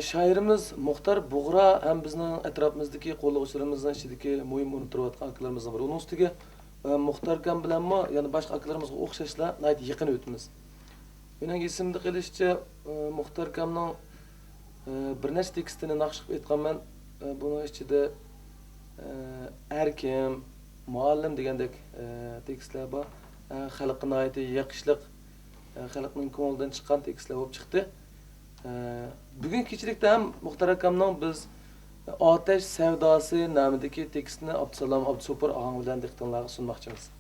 Şairimiz Muhtar Buğra hem bizning etrafimizdagi qo'llovchilarimizdan ichidagi muhim urinib turayotgan akalarımızdan biri. Onun ustiga Muhtar akam bilanmi, ya'ni boshqa akalarimizga o'xshashla nihoyat yaqin o'timiz. Mening esimda qilishicha Muhtar akamning bir nechta tekstini naqsh qilib aytganman. Buning ichida erkim, muallim degandek tekstlar bor. Xalqqa nihoyat yaqishliq, xalqning ko'nglidan chiqqan tekstlar bo'lib chiqdi. Bugün keçilikte hem Muhtar akamning biz Ateş Sevdası namidagi tekstini Abdusalom Abdusopur ağam bilan diqqatingizga sunmoqchimiz.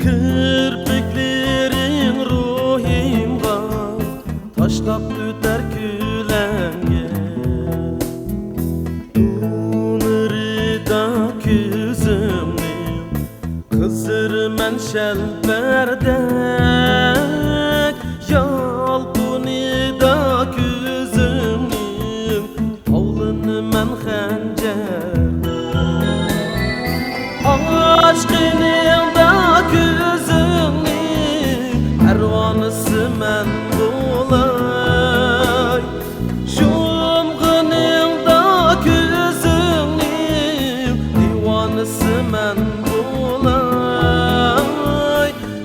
Kirpiklerin ruhimga taşlap öter külenge, Unırda küzümün kızırmen şelperdek, Yalpınıda küzümün avlını men xencer. Aşkınımda küzümni pervanısı men bulay, Şumğınımda küzümni divanısı men bulay.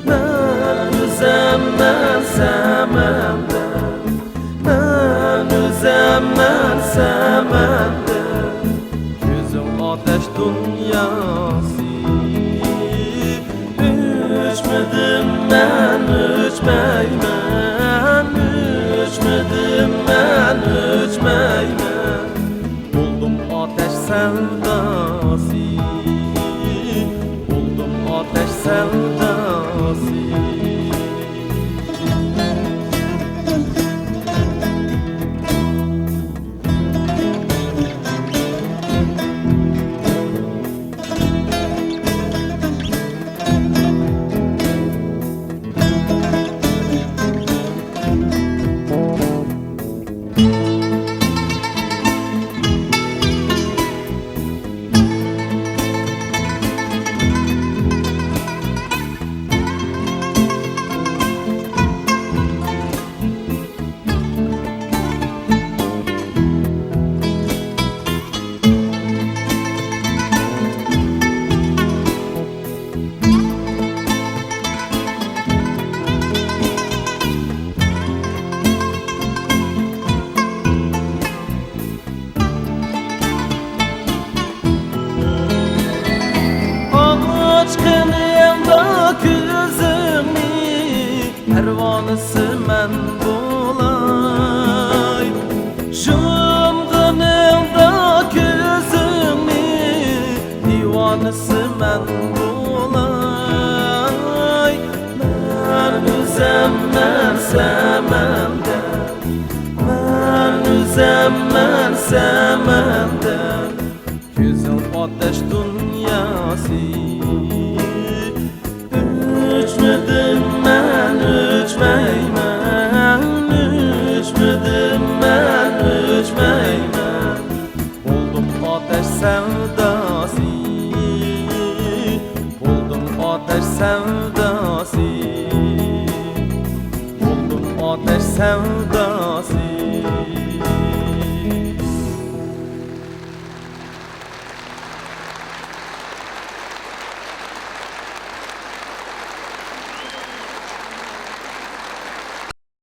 Ben üzem men semende, ben üzem men semende, Gözüm ateş dünyası. Üçmedim ben üçmeymen, Üçmedim ben üçmeymen, Buldum ateş sevdası, Buldum ateş sevdası. Aşkınımda küzümni pervanısı men bulay, Şumğınımda küzümni divanısı men bulay. Ben üzem men semende, ben üzem men semende, Gözüm ateş dünyası. Üçmedim ben üçmeymen, Üçmedim ben üçmeymen, Buldum ateş sevdası, Buldum ateş sevdası.